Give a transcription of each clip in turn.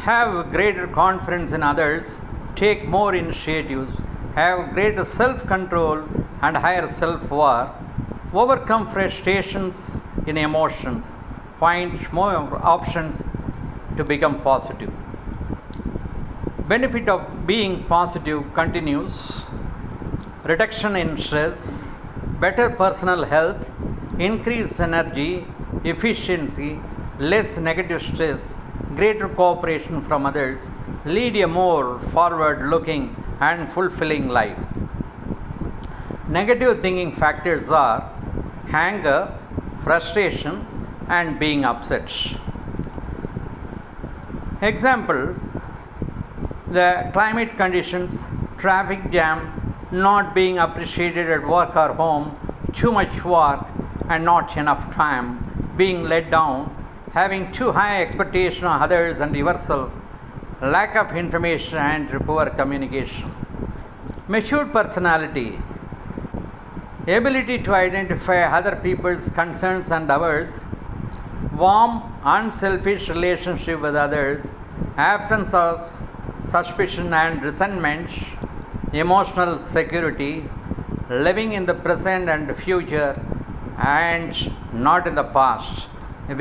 have greater confidence in others, take more initiatives, have greater self control and higher self worth, overcome frustrations in emotions, find more options to become positive. Benefit of being positive continues: reduction in stress, better personal health, increased energy, efficiency, less negative stress, greater cooperation from others, lead a more forward looking and fulfilling life. Negative thinking factors are anger, frustration, and being upset. Example: the climate conditions, traffic jam, not being appreciated at work or home, too much work and not enough time, being let down, having too high expectation on others and yourself, lack of information and poor communication. Matured personality: ability to identify other people's concerns and ours, warm, unselfish relationship with others, absence of suspicion and resentment, emotional security, living in the present and future and not in the past,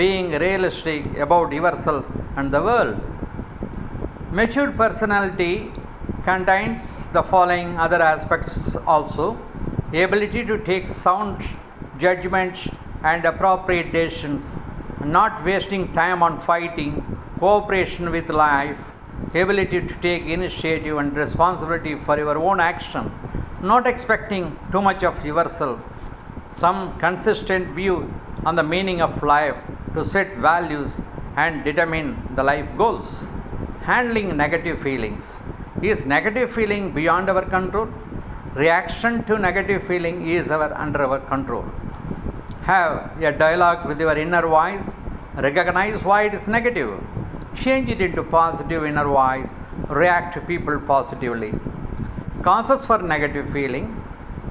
being realistic about yourself and the world. Matured personality contains the following other aspects also: ability to take sound judgment and appropriate decisions, not wasting time on fighting, cooperation with life, ability to take initiative and responsibility for your own action, not expecting too much of yourself, some consistent view on the meaning of life to set values and determine the life goals. Handling negative feelings. Is negative feeling beyond our control? Reaction to negative feeling is under our control. Have a dialogue with your inner voice. Recognize why it is negative. Change it into positive inner voice. React to people positively. Causes for negative feeling: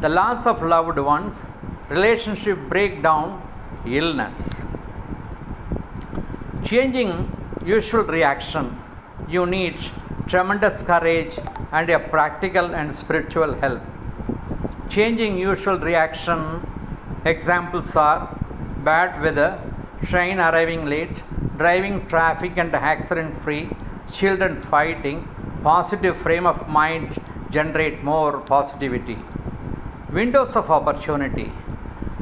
the loss of loved ones, relationship breakdown, illness. Changing usual reaction: you need tremendous courage and a practical and spiritual help. Changing usual reaction examples are bad weather, train arriving late, driving traffic and accident free, children fighting. Positive frame of mind generate more positivity. Windows of opportunity: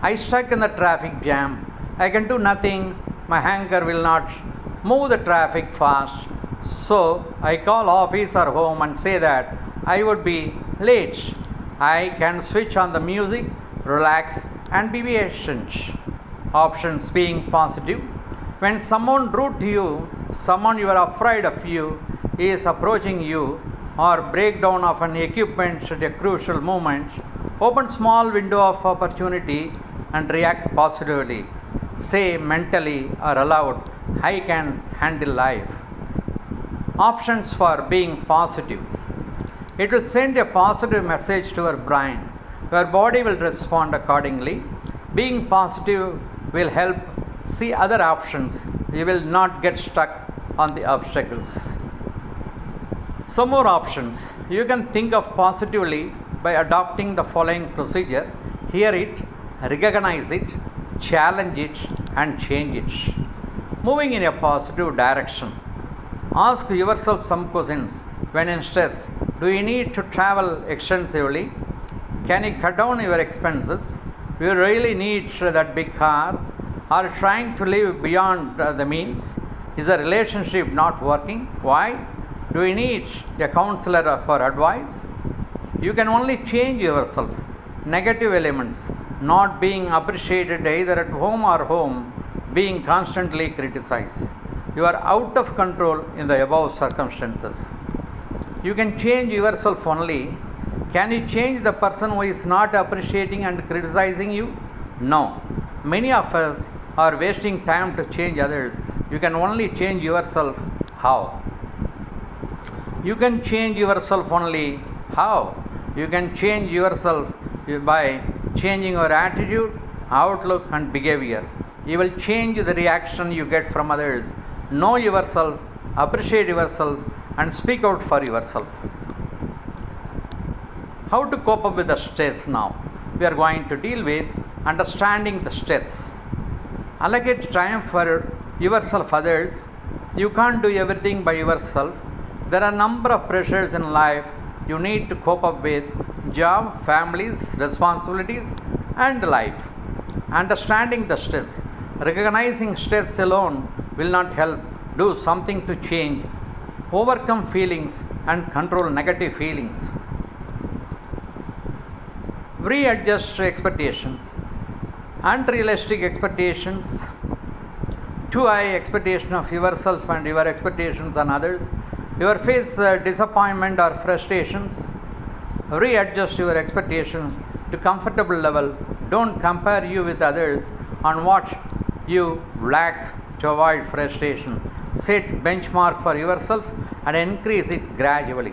I stuck in the traffic jam, I can do nothing, my anger will not move the traffic fast, so I call office or home and say that I would be late. I can switch on the music, relax and be patient. Options: being positive: when someone rude to you, someone you are afraid of you is approaching you, or breakdown of an equipment at a crucial moment, open small window of opportunity and react positively. Say mentally or aloud, I can handle life. Options for being positive: it will send a positive message to your brain. Your body will respond accordingly. Being positive will help see other options. You will not get stuck on the obstacles. Some more options. You can think of positively by adopting the following procedure: hear it, recognize it, challenge it, and change it. Moving in a positive direction. Ask yourself some questions when in stress. Do you need to travel extensively? Can you cut down your expenses? Do you really need that big car? Are you trying to live beyond the means? Is the relationship not working? Why? Do you need a counselor for advice? You can only change yourself. Negative elements: not being appreciated either at home or home, being constantly criticized. You are out of control in the above circumstances. You can change yourself only. Can you change the person who is not appreciating and criticizing you? No. Many of us are wasting time to change others. You can only change yourself. How? You can change yourself only. How? You can change yourself by changing your attitude, outlook, and behavior. You will change the reaction you get from others. Know yourself appreciate yourself, and speak out for yourself. How to cope up with the stress now? We are going to deal with understanding the stress. Allocate time for yourself, others. You can't do everything by yourself. There are a number of pressures in life you need to cope up with: job, families, responsibilities, and life. Understanding the stress. Recognizing stress alone will not help. Do something to change, overcome feelings, and control negative feelings. Readjust expectations. Unrealistic expectations, too high expectation of yourself and your expectations on others. You face disappointment or frustrations. Readjust your expectations to comfortable level. Don't compare you with others on what you lack to avoid frustration. Set benchmark for yourself and increase it gradually.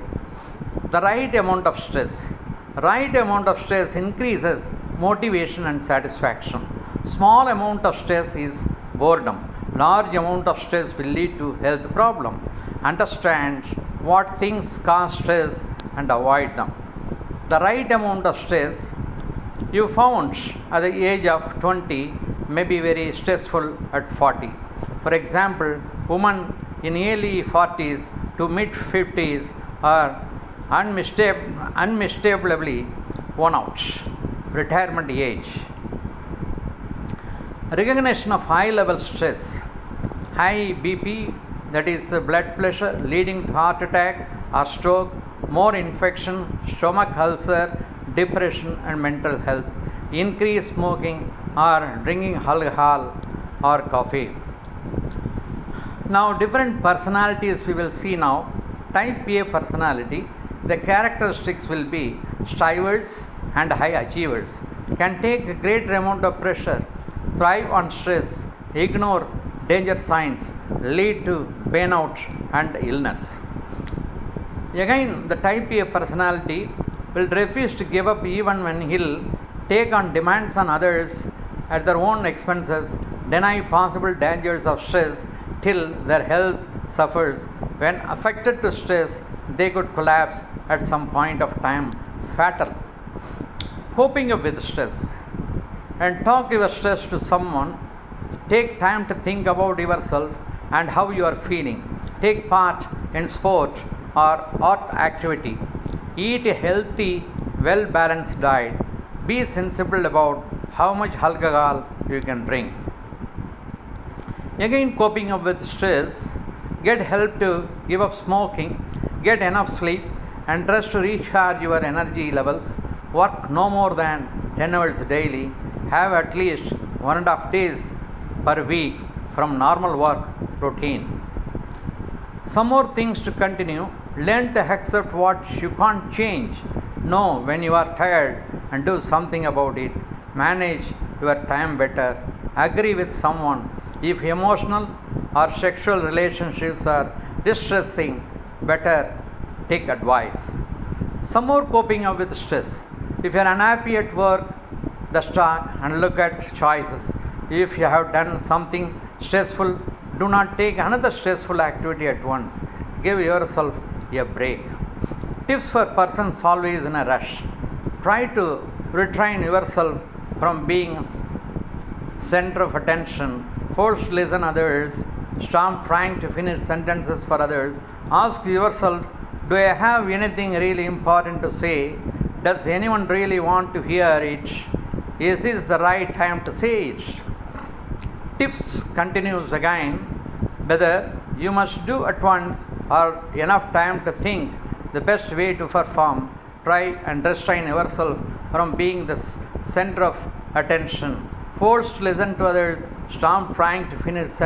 The right amount of stress. Right amount of stress increases motivation and satisfaction. Small amount of stress is boredom. Large amount of stress will lead to health problem. Understand what things cause stress and avoid them. The right amount of stress you found at the age of 20 may be very stressful at 40. For example, women in early 40s to mid 50s are unmistakably worn out. Retirement age. Recognition of high level stress. High BP, that is blood pressure leading to heart attack or stroke, more infection, stomach ulcer, depression, and mental health. Increased smoking or drinking alcohol or coffee. Now, different personalities we will see now. Type A personality. The characteristics will be strivers and high achievers. Can take a great amount of pressure, thrive on stress, ignore danger signs, lead to burnout and illness. Again, the type A personality will refuse to give up even when he'll take on demands on others at their own expenses, deny possible dangers of stress till their health suffers. When affected to stress, they could collapse at some point of time, fatal. Coping up with stress. And talk your stress to someone. Take time to think about yourself and how you are feeling. Take part in sport or art activity. Eat a healthy, well balanced diet. Be sensible about how much alcohol you can drink. Again, coping up with stress. Get help to give up smoking. Get enough sleep and rest to recharge your energy levels. Work no more than 10 hours daily. Have at least 1.5 days per week from normal work routine. Some more things to continue. Learn to accept what you can't change. Know when you are tired and do something about it. Manage your time better. Agree with someone. If emotional or sexual relationships are distressing, better take advice. Some more coping up with stress. If you are unhappy at work, the stop and look at choices. If you have done something stressful, do not take another stressful activity at once. Give yourself a break. Tips for persons always in a rush. Try to retrain yourself from being center of attention. Force listen others. Stop trying to finish sentences for others. Ask yourself, do I have anything really important to say? Does anyone really want to hear it? Is this the right time to say it? Tips continues again. Whether you must do at once or enough time to think the best way to perform. Try and restrain yourself from being the center of attention. Forced to listen to others. Stop trying to finish sentences.